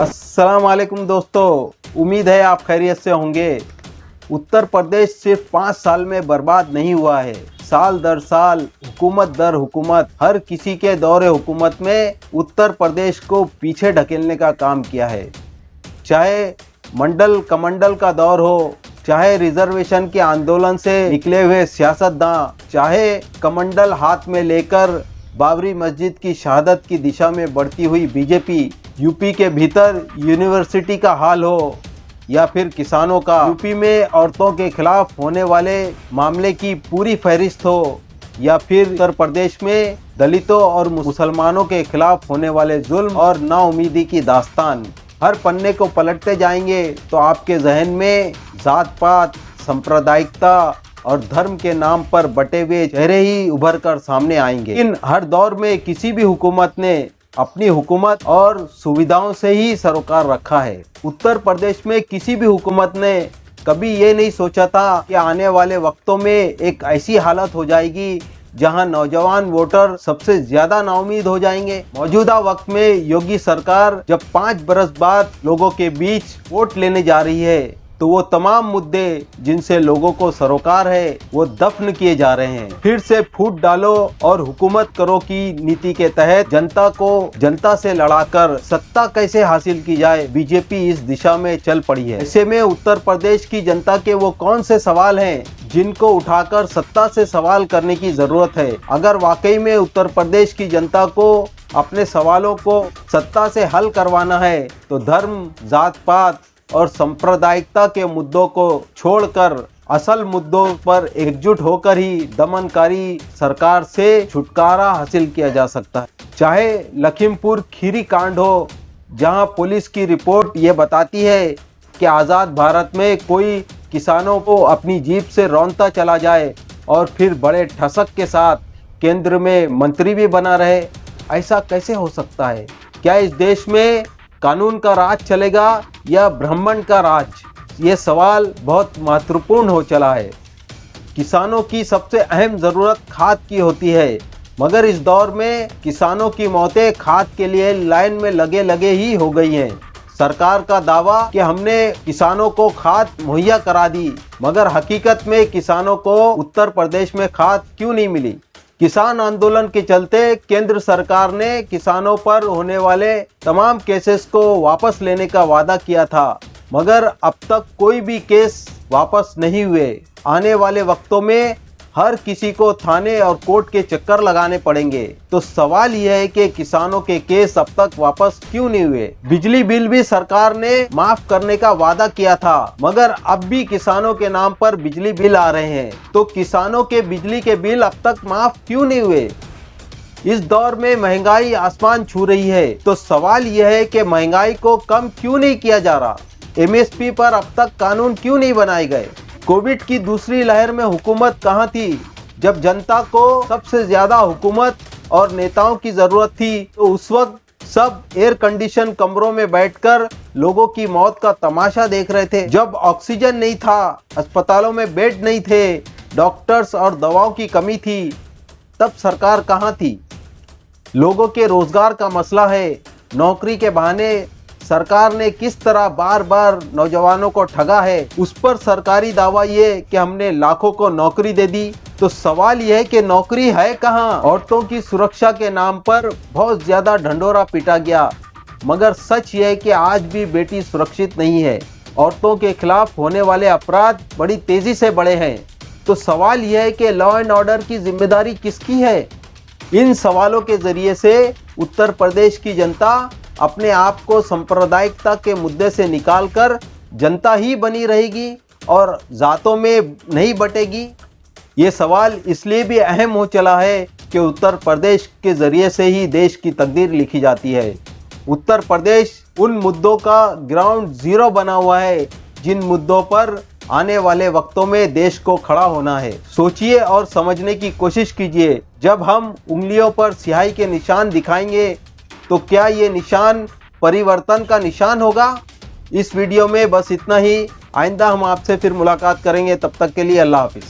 अस्सलाम वालेकुम दोस्तों, उम्मीद है आप खैरियत से होंगे। उत्तर प्रदेश सिर्फ 5 साल में बर्बाद नहीं हुआ है। साल दर साल, हुकूमत दर हुकूमत, हर किसी के दौरे हुकूमत में उत्तर प्रदेश को पीछे ढकेलने का काम किया है। चाहे मंडल कमंडल का दौर हो, चाहे रिजर्वेशन के आंदोलन से निकले हुए सियासतदान, चाहे कमंडल हाथ में लेकर बाबरी मस्जिद की शहादत की दिशा में बढ़ती हुई बीजेपी, यूपी के भीतर यूनिवर्सिटी का हाल हो या फिर किसानों का, यूपी में औरतों के खिलाफ होने वाले मामले की पूरी फहरिस्त हो, या फिर उत्तर प्रदेश में दलितों और मुसलमानों के खिलाफ होने वाले जुल्म और नाउमीदी की दास्तान, हर पन्ने को पलटते जाएंगे तो आपके जहन में जात पात, सांप्रदायिकता और धर्म के नाम पर बटे हुए चेहरे ही उभर कर सामने आएंगे। इन हर दौर में किसी भी हुकूमत ने अपनी हुकूमत और सुविधाओं से ही सरोकार रखा है। उत्तर प्रदेश में किसी भी हुकूमत ने कभी ये नहीं सोचा था कि आने वाले वक्तों में एक ऐसी हालत हो जाएगी जहां नौजवान वोटर सबसे ज्यादा नाउमीद हो जाएंगे। मौजूदा वक्त में योगी सरकार जब 5 बरस बाद लोगों के बीच वोट लेने जा रही है तो वो तमाम मुद्दे जिनसे लोगों को सरोकार है वो दफन किए जा रहे हैं। फिर से फूट डालो और हुकूमत करो की नीति के तहत जनता को जनता से लड़ाकर सत्ता कैसे हासिल की जाए, बीजेपी इस दिशा में चल पड़ी है। ऐसे में उत्तर प्रदेश की जनता के वो कौन से सवाल हैं जिनको उठाकर सत्ता से सवाल करने की जरूरत है। अगर वाकई में उत्तर प्रदेश की जनता को अपने सवालों को सत्ता से हल करवाना है तो धर्म, जात पात और सांप्रदायिकता के मुद्दों को छोड़कर असल मुद्दों पर एकजुट होकर ही दमनकारी सरकार से छुटकारा हासिल किया जा सकता है। चाहे लखीमपुर खीरी कांड हो, जहां पुलिस की रिपोर्ट ये बताती है कि आज़ाद भारत में कोई किसानों को अपनी जीप से रौंदता चला जाए और फिर बड़े ठसक के साथ केंद्र में मंत्री भी बना रहे, ऐसा कैसे हो सकता है? क्या इस देश में कानून का राज चलेगा या ब्राह्मण का राज? ये सवाल बहुत महत्वपूर्ण हो चला है। किसानों की सबसे अहम ज़रूरत खाद की होती है, मगर इस दौर में किसानों की मौतें खाद के लिए लाइन में लगे लगे ही हो गई हैं। सरकार का दावा कि हमने किसानों को खाद मुहैया करा दी, मगर हकीकत में किसानों को उत्तर प्रदेश में खाद क्यों नहीं मिली? किसान आंदोलन के चलते केंद्र सरकार ने किसानों पर होने वाले तमाम केसेस को वापस लेने का वादा किया था, मगर अब तक कोई भी केस वापस नहीं हुए। आने वाले वक्तों में हर किसी को थाने और कोर्ट के चक्कर लगाने पड़ेंगे। तो सवाल यह है कि किसानों के केस अब तक वापस क्यों नहीं हुए? बिजली बिल भी सरकार ने माफ करने का वादा किया था, मगर अब भी किसानों के नाम पर बिजली बिल आ रहे हैं। तो किसानों के बिजली के बिल अब तक माफ क्यों नहीं हुए? इस दौर में महंगाई आसमान छू रही है, तो सवाल यह है कि महंगाई को कम क्यों नहीं किया जा रहा? MSP पर अब तक कानून क्यों नहीं बनाए गए? कोविड की दूसरी लहर में हुकूमत कहाँ थी? जब जनता को सबसे ज्यादा हुकूमत और नेताओं की जरूरत थी तो उस वक्त सब एयर कंडीशन कमरों में बैठकर लोगों की मौत का तमाशा देख रहे थे। जब ऑक्सीजन नहीं था, अस्पतालों में बेड नहीं थे, डॉक्टर्स और दवाओं की कमी थी, तब सरकार कहाँ थी? लोगों के रोजगार का मसला है। नौकरी के बहाने सरकार ने किस तरह बार बार नौजवानों को ठगा है, उस पर सरकारी दावा ये कि हमने लाखों को नौकरी दे दी। तो सवाल यह है कि नौकरी है कहाँ? औरतों की सुरक्षा के नाम पर बहुत ज्यादा ढंढोरा पीटा गया, मगर सच यह है कि आज भी बेटी सुरक्षित नहीं है। औरतों के खिलाफ होने वाले अपराध बड़ी तेजी से बढ़े हैं। तो सवाल यह है कि लॉ एंड ऑर्डर की जिम्मेदारी किसकी है? इन सवालों के जरिए से उत्तर प्रदेश की जनता अपने आप को सांप्रदायिकता के मुद्दे से निकालकर जनता ही बनी रहेगी और जातों में नहीं बटेगी। ये सवाल इसलिए भी अहम हो चला है कि उत्तर प्रदेश के ज़रिए से ही देश की तकदीर लिखी जाती है। उत्तर प्रदेश उन मुद्दों का ग्राउंड ज़ीरो बना हुआ है जिन मुद्दों पर आने वाले वक्तों में देश को खड़ा होना है। सोचिए और समझने की कोशिश कीजिए। जब हम उंगलियों पर स्याही के निशान दिखाएंगे तो क्या ये निशान परिवर्तन का निशान होगा? इस वीडियो में बस इतना ही। आइंदा हम आपसे फिर मुलाकात करेंगे, तब तक के लिए अल्लाह हाफिज़।